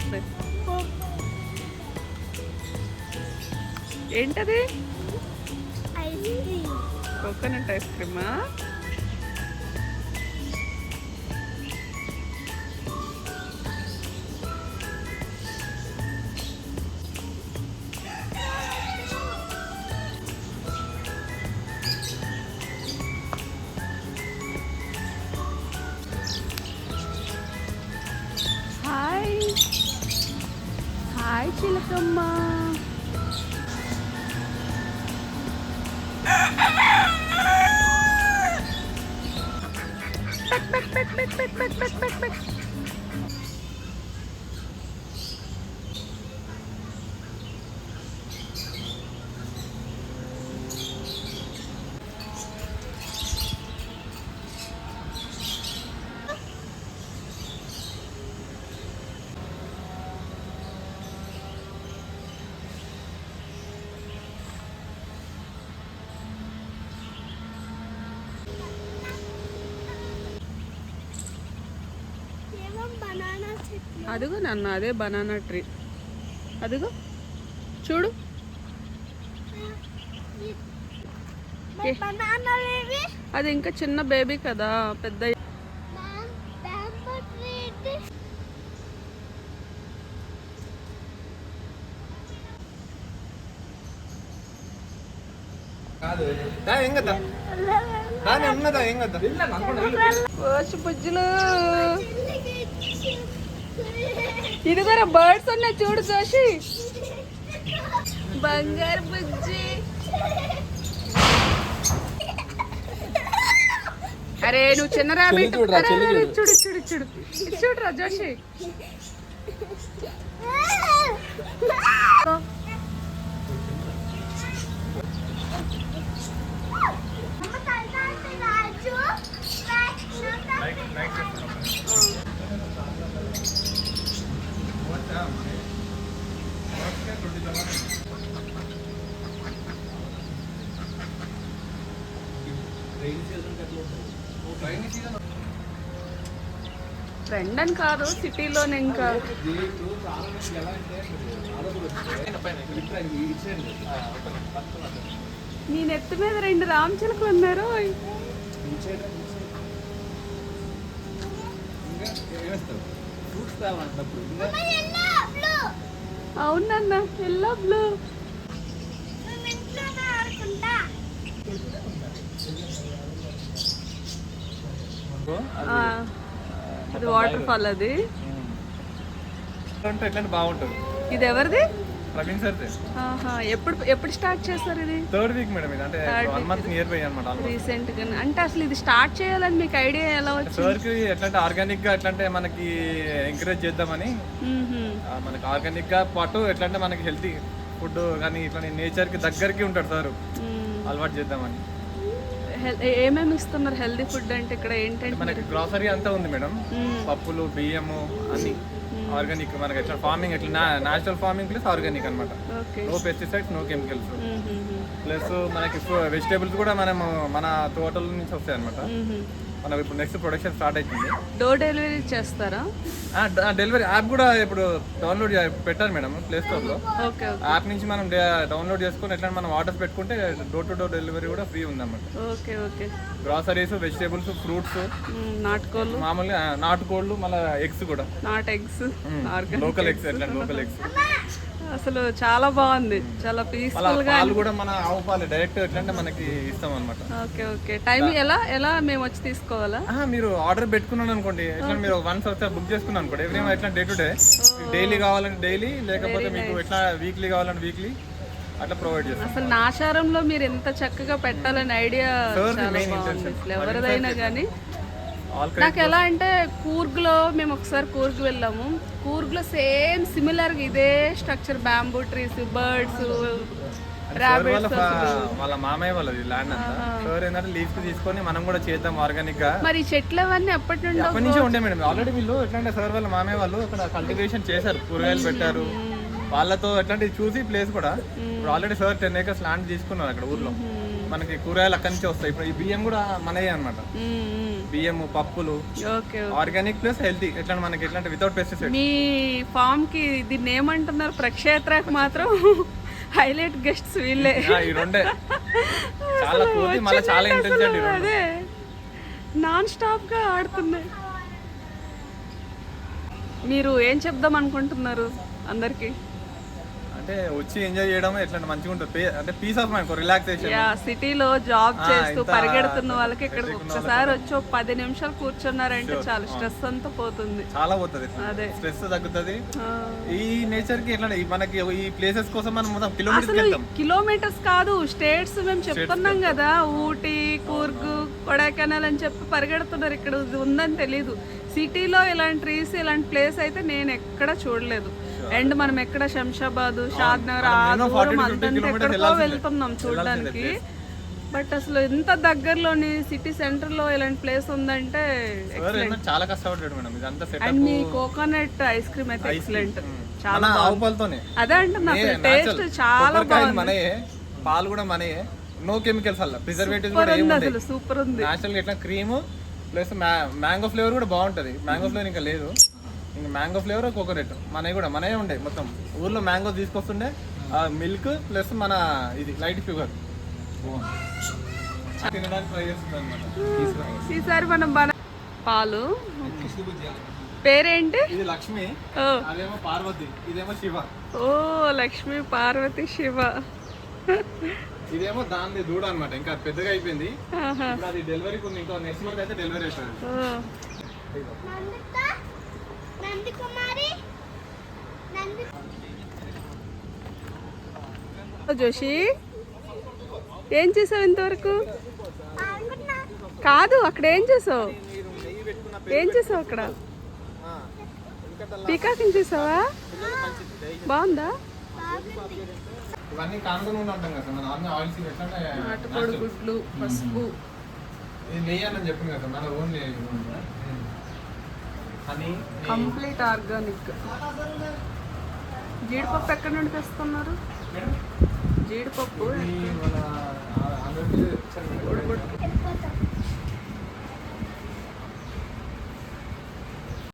వస్తాయి. ఏంటది? Coconut ice క్రీమా? హాయ్ హాయ్ చిలకమ్మ. అదిగో నాన్న, అదే బనానా ట్రీ. అదిగో చూడు. అది ఇంకా చిన్న బేబీ కదా, పెద్ద బుజ్జులు. ఇదిగోరా బర్డ్స్ ఉన్నాయి చూడు జోషి. బంగారు బుజ్జి. అరే నువ్వు చిన్న రాబిట్. చూడు చూడు చూడు చూడురా జోషి. ఫ్రెండ్ అని కాదు, సిటీలోనే. ఇంకా నీ నెత్తి మీద 2 రామచిలకలు ఉన్నారు. అవునన్న, ఎల్లో బ్లూ. అది వాటర్ ఫాల్. అది బాగుంటుంది. ఇది ఎవరిది? ప్రవీణ్ సార్. ఎప్పుడు స్టార్ట్ చేస్తారు ఇది? 3rd week madam. ఇది అంటే 1 మంత్ నియర్ బై అన్నమాట. రీసెంట్ గా. అంటే అసలు ఇది స్టార్ట్ చేయాలని మీకు ఐడియా ఎలా వచ్చింది? సార్ కి ఎట్లంటే ఆర్గానిక్ గా ఎట్లంటే మనకి ఎంకరేజ్ చేద్దామని, మనకి ఆర్గానిక్ గా పాటు ఎట్లంటే మనకి హెల్తీ ఫుడ్ కానీ ఇట్లా నేచర్ కి దగ్గరికి ఉంటాడు సార్, అలవాటు చేద్దామని. ఏమేమి ఇస్తున్నారు హెల్తీ ఫుడ్ అంటే? ఇక్కడ ఏంటంటే మనకి గ్రాసరీ అంతా ఉంది మేడం. పప్పులు, బియ్యము అన్ని ఆర్గానిక్. మనకి ఎట్లా ఫార్మింగ్ ఎట్లా నేచురల్ ఫార్మింగ్ ప్లస్ ఆర్గానిక్ అనమాట. No pesticides, no chemicals. Plus మనకి వెజిటేబుల్స్ కూడా మనము మన తోటల నుంచి వస్తాయి అనమాట. మనకు ఇప్పుడు నెక్స్ట్ ప్రొడక్షన్ స్టార్ట్ అవుతుంది. డోర్ డెలివరీ చేస్తారా? డెలివరీ యాప్ కూడా ఇప్పుడు డౌన్లోడ్ పెట్టారు మేడం ప్లే స్టోర్ లో. యాప్ నుంచి మనం డౌన్లోడ్ చేసుకుని ఎట్లా మనం ఆర్డర్స్ పెట్టుకుంటే డోర్ టు డోర్ డెలివరీ కూడా ఫ్రీ ఉందన్నమాట. గ్రాసరీస్, వెజిటేబుల్స్, ఫ్రూట్స్, నాటుకోళ్ళు, మామూలుగా నాటుకోళ్ళు, మళ్ళీ ఎగ్స్ కూడా. Local eggs. ఎట్లా లోకల్ ఎగ్స్ అసలు చాలా బాగుంది, చాలా పీస్ఫుల్ గా. పాలు కూడా మన ఆవు పాలు డైరెక్ట్ ఎట్లంటే మనకి ఇస్తాం అనమాట. ఓకే టైం ఎలా మేము వచ్చి తీసుకోవాలా? మీరు ఆర్డర్ పెట్టుకున్నాను అనుకోండి, ఎట్లా మీరు వన్స్ వస్తే బుక్ చేసుకున్నాను అనుకోండి, ఎవ్రీ ఎట్లా డే టు డే, డైలీ కావాలంటే డైలీ, లేకపోతే మీకు ఎట్లా వీక్లీ కావాలంటే వీక్లీ అట్లా ప్రొవైడ్ చేస్తాం. అసలు నాచారంలో మీరు ఎంత చక్కగా పెట్టాలని ఐడియా ఎవరిదైనా కానీ. నాకు ఎలా అంటే కూర్గ్లో మేము ఒకసారి కూర్గ్ వెళ్ళాము. కూర్గ్లో సేమ్ సిమిలర్గా ఇదే స్ట్రక్చర్, బ్యాంబూ ట్రీస్, బర్డ్స్, వాళ్ళ మామయ్య వాళ్ళది ల్యాండ్ అంతా. సార్ ఏంటంటే లీజ్ కి తీసుకొని మనం కూడా చేద్దాం ఆర్గానిక్ గా. మరి చెట్లు అవన్నీ అప్పటి నుంచే ఉండే మేడం. ఆల్రెడీ వీళ్ళు ఎట్లంటే సార్ వాళ్ళ మామయ్య వాళ్ళు అక్కడ కల్టివేషన్ చేశారు, కూరగాయలు పెట్టారు. వాళ్ళతో ఎట్లాంటివి చూసి ప్లేస్ కూడా ఇప్పుడు ఆల్రెడీ సార్ 10 acres ల్యాండ్ తీసుకున్నారు అక్కడ ఊర్లో. మనకి కూరగాయలు అక్కడి నుంచే వస్తాయి. ఇప్పుడు ఈ బియ్యం కూడా మనయే అనమాట. బియ్యము, పప్పులు, ఓకే. Organic plus healthy. ఎట్లా మనకి ఎట్లా వితౌట్ పెస్టిసైడ్. మీ ఫామ్ కి దీన్ని ఏమంటున్నారు? ప్రక్షేత్రకు మాత్రం హైలైట్ గెస్ట్స్ వీళ్ళే. ఈ రెండే చాలా కోతి, మళ్ళీ చాలా ఇంటెలిజెంట్. అదే నాన్ స్టాప్ గా ఆడుతున్నాయి. మీరు ఏం చెప్దాం అనుకుంటున్నారు అందరికి? అంటే వచ్చి ఎంజాయ్ చేయడం ఎట్లా మంచిగా ఉంటుంది. అంటే పీస్ ఆఫ్ మైండ్, రిలాక్సేషన్. సిటీలో జాబ్ చేస్తూ పరిగెడుతున్న వాళ్ళకి ఇక్కడ ఒక్కసారి వచ్చి 10 నిమిషాలు కూర్చున్నారంటే చాలా స్ట్రెస్ అంతా పోతుంది. చాలా పోతుంది, అదే స్ట్రెస్ తగ్గుతుంది. ఈ నేచర్ కి ఎట్లా మనకి ఈ ప్లేసెస్ కోసం మనం మొత్తం కిలోమీటర్స్ కాదు, స్టేట్స్ మేము చెప్తున్నాం కదా, ఊటీ, కూర్గ్, కొడైకెనాల్ అని చెప్పి పరిగెడుతున్నారు. ఇక్కడ ఉందని తెలీదు. సిటీలో ఇలాంటి ట్రీస్, ఇలాంటి ప్లేస్ అయితే నేను ఎక్కడ చూడలేదు. అండ్ మనం ఎక్కడ శంషాబాద్, షాద్నగర్ ఎక్కడికో వెళ్తున్నాం చూడడానికి. బట్ అసలు ఇంత దగ్గరలోని సిటీ సెంటర్ లో ఇలాంటి ప్లేస్ ఉందంటే చాలా కష్టపడ్డాడు మేడం ఇదంతా setup. And me coconut ice cream అయితే ఎక్సలెంట్, చాలా బాగుంది. అదే అంటున్నా, టేస్ట్ చాలా బాగుంది. మనయే, పాలు కూడా మనయే, నో కెమికల్స్, అలా ప్రిజర్వేటివ్స్ కూడా ఏమీ ఉండవు. సూపర్ ఉంది. నేచురల్ ఇట్లా క్రీమ్ ప్లస్ మ్యాంగో ఫ్లేవర్ కూడా బాగుంటది. మ్యాంగో ఫ్లేవర్ ఇంకా లేదు, ఇంకా మ్యాంగో ఫ్లేవర్, కోకోనట్ మనవి కూడా మనమే ఉండే. మొత్తం ఊర్లో మ్యాంగో తీసుకొస్తుండే, మిల్క్ ప్లస్ మన ఇది లైట్ షుగర్ తినడానికి ట్రై చేస్తుంది అనమాట. ఈసారి మనం పాలు పేరేంటి? ఇది లక్ష్మి, అదేమో పార్వతి, ఇదేమో శివ. ఓ లక్ష్మి, పార్వతి, శివ. ఇదేమో దాని దూడ అనమాట, ఇంకా పెద్దగా అయిపోయింది. అది డెలివరీకి ఉంది, ఇంకా నెక్స్ట్ మంత్ అయితే డెలివరీ అవుతుంది. జోషి, ఏం చేసావు ఇంతవరకు? కాదు, అక్కడ ఏం చేసావు? ఏం చేసావు అక్కడ? పీకాకింగ్ చేసావా? బాగుందా? ఇవన్నీ కానుకొని ఉంటాం కదా మన అన్ని ఆయిల్స్, నాటుకోడి గుడ్లు, పసుపు, ఇది నెయ్యి అని చెప్పింది కదా మన ఓన్ అని. Complete organic. జీడిపప్పు ఎక్కడి నుండి తెస్తున్నారు? జీడిపప్పు